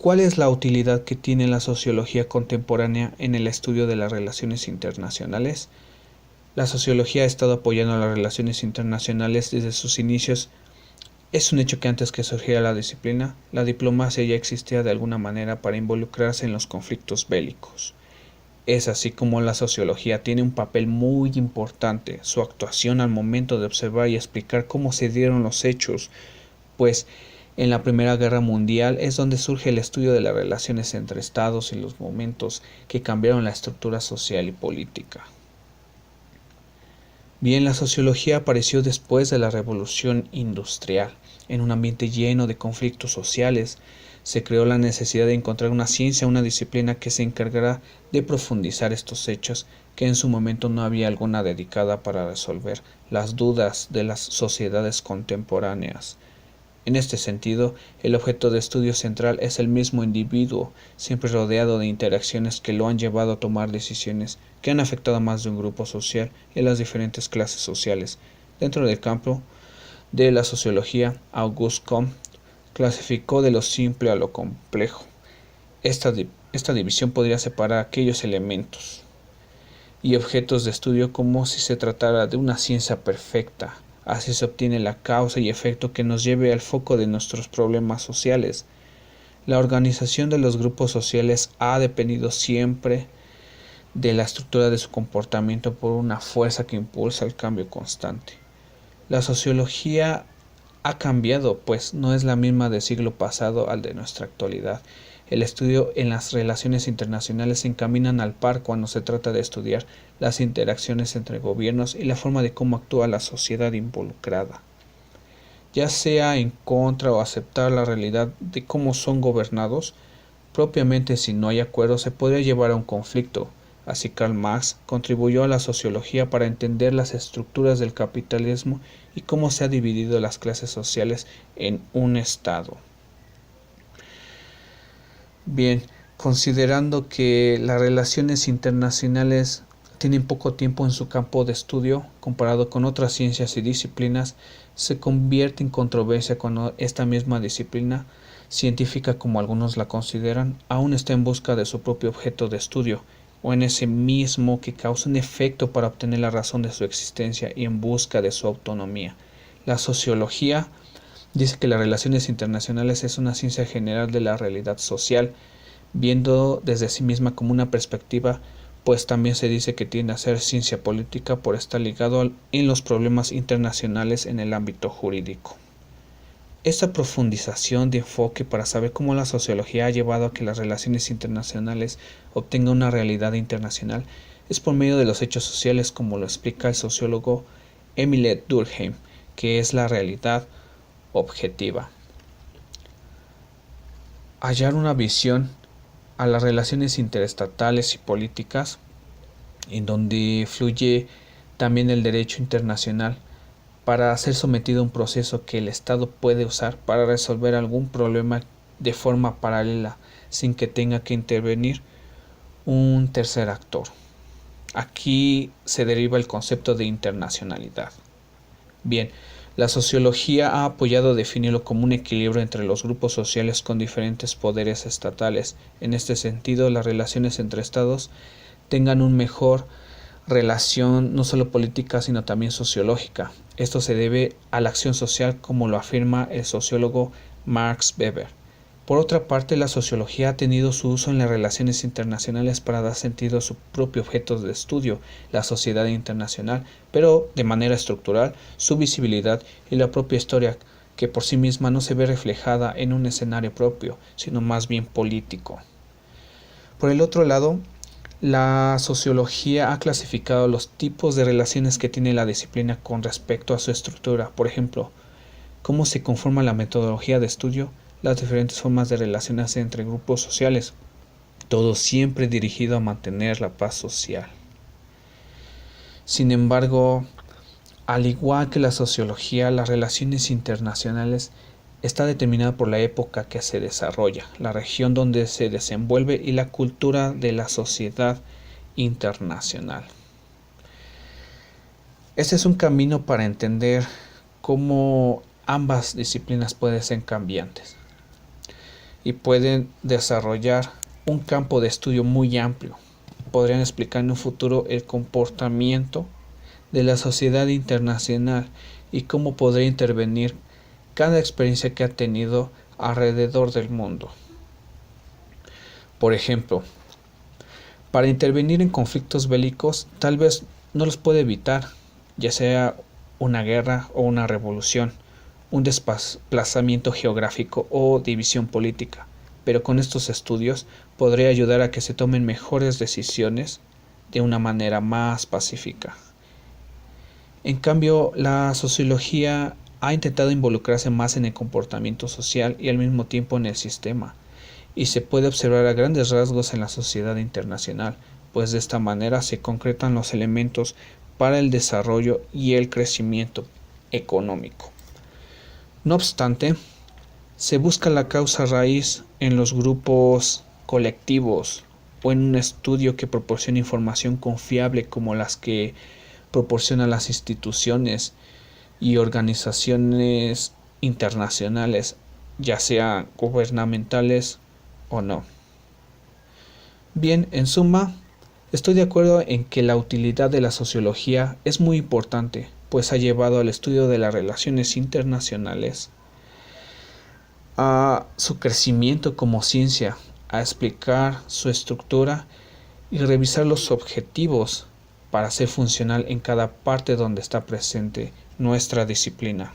¿Cuál es la utilidad que tiene la sociología contemporánea en el estudio de las relaciones internacionales? La sociología ha estado apoyando las relaciones internacionales desde sus inicios. Es un hecho que antes que surgiera la disciplina, la diplomacia ya existía de alguna manera para involucrarse en los conflictos bélicos. Es así como la sociología tiene un papel muy importante, su actuación al momento de observar y explicar cómo se dieron los hechos, pues en la Primera Guerra Mundial es donde surge el estudio de las relaciones entre estados y los momentos que cambiaron la estructura social y política. Bien, la sociología apareció después de la Revolución Industrial. En un ambiente lleno de conflictos sociales, se creó la necesidad de encontrar una ciencia, una disciplina que se encargara de profundizar estos hechos que en su momento no había alguna dedicada para resolver las dudas de las sociedades contemporáneas. En este sentido, el objeto de estudio central es el mismo individuo, siempre rodeado de interacciones que lo han llevado a tomar decisiones que han afectado a más de un grupo social y a las diferentes clases sociales. Dentro del campo de la sociología, Auguste Comte clasificó de lo simple a lo complejo. Esta división podría separar aquellos elementos y objetos de estudio como si se tratara de una ciencia perfecta. Así se obtiene la causa y efecto que nos lleve al foco de nuestros problemas sociales. La organización de los grupos sociales ha dependido siempre de la estructura de su comportamiento por una fuerza que impulsa el cambio constante. La sociología ha cambiado, pues no es la misma del siglo pasado al de nuestra actualidad. El estudio en las relaciones internacionales se encaminan al par cuando se trata de estudiar las interacciones entre gobiernos y la forma de cómo actúa la sociedad involucrada, ya sea en contra o aceptar la realidad de cómo son gobernados. Propiamente, si no hay acuerdo, se podría llevar a un conflicto. Así Karl Marx contribuyó a la sociología para entender las estructuras del capitalismo y cómo se han dividido las clases sociales en un Estado. Bien, considerando que las relaciones internacionales tienen poco tiempo en su campo de estudio comparado con otras ciencias y disciplinas, se convierte en controversia cuando esta misma disciplina científica, como algunos la consideran, aún está en busca de su propio objeto de estudio, o en ese mismo que causa un efecto para obtener la razón de su existencia y en busca de su autonomía. La sociología dice que las relaciones internacionales es una ciencia general de la realidad social, viendo desde sí misma como una perspectiva, pues también se dice que tiende a ser ciencia política por estar ligado en los problemas internacionales en el ámbito jurídico. Esta profundización de enfoque para saber cómo la sociología ha llevado a que las relaciones internacionales obtengan una realidad internacional es por medio de los hechos sociales, como lo explica el sociólogo Émile Durkheim, que es la realidad objetiva. Hallar una visión a las relaciones interestatales y políticas, en donde fluye también el derecho internacional, para ser sometido a un proceso que el Estado puede usar para resolver algún problema de forma paralela, sin que tenga que intervenir un tercer actor. Aquí se deriva el concepto de internacionalidad. Bien, la sociología ha apoyado definirlo como un equilibrio entre los grupos sociales con diferentes poderes estatales. En este sentido, las relaciones entre estados tengan una mejor relación no solo política sino también sociológica. Esto se debe a la acción social, como lo afirma el sociólogo Max Weber. Por otra parte, la sociología ha tenido su uso en las relaciones internacionales para dar sentido a su propio objeto de estudio, la sociedad internacional, pero de manera estructural, su visibilidad y la propia historia, que por sí misma no se ve reflejada en un escenario propio, sino más bien político. Por el otro lado, la sociología ha clasificado los tipos de relaciones que tiene la disciplina con respecto a su estructura. Por ejemplo, cómo se conforma la metodología de estudio, las diferentes formas de relacionarse entre grupos sociales, todo siempre dirigido a mantener la paz social. Sin embargo, al igual que la sociología, las relaciones internacionales está determinada por la época que se desarrolla, la región donde se desenvuelve y la cultura de la sociedad internacional. Este es un camino para entender cómo ambas disciplinas pueden ser cambiantes. y pueden desarrollar un campo de estudio muy amplio. Podrían explicar en un futuro el comportamiento de la sociedad internacional y cómo podría intervenir cada experiencia que ha tenido alrededor del mundo. Por ejemplo, para intervenir en conflictos bélicos tal vez no los puede evitar, ya sea una guerra o una revolución, un desplazamiento geográfico o división política, pero con estos estudios podría ayudar a que se tomen mejores decisiones de una manera más pacífica. En cambio, la sociología ha intentado involucrarse más en el comportamiento social y al mismo tiempo en el sistema, y se puede observar a grandes rasgos en la sociedad internacional, pues de esta manera se concretan los elementos para el desarrollo y el crecimiento económico. No obstante, se busca la causa raíz en los grupos colectivos o en un estudio que proporcione información confiable como las que proporcionan las instituciones y organizaciones internacionales, ya sean gubernamentales o no. Bien, en suma, estoy de acuerdo en que la utilidad de la sociología es muy importante, pues ha llevado al estudio de las relaciones internacionales a su crecimiento como ciencia, a explicar su estructura y revisar los objetivos para ser funcional en cada parte donde está presente nuestra disciplina.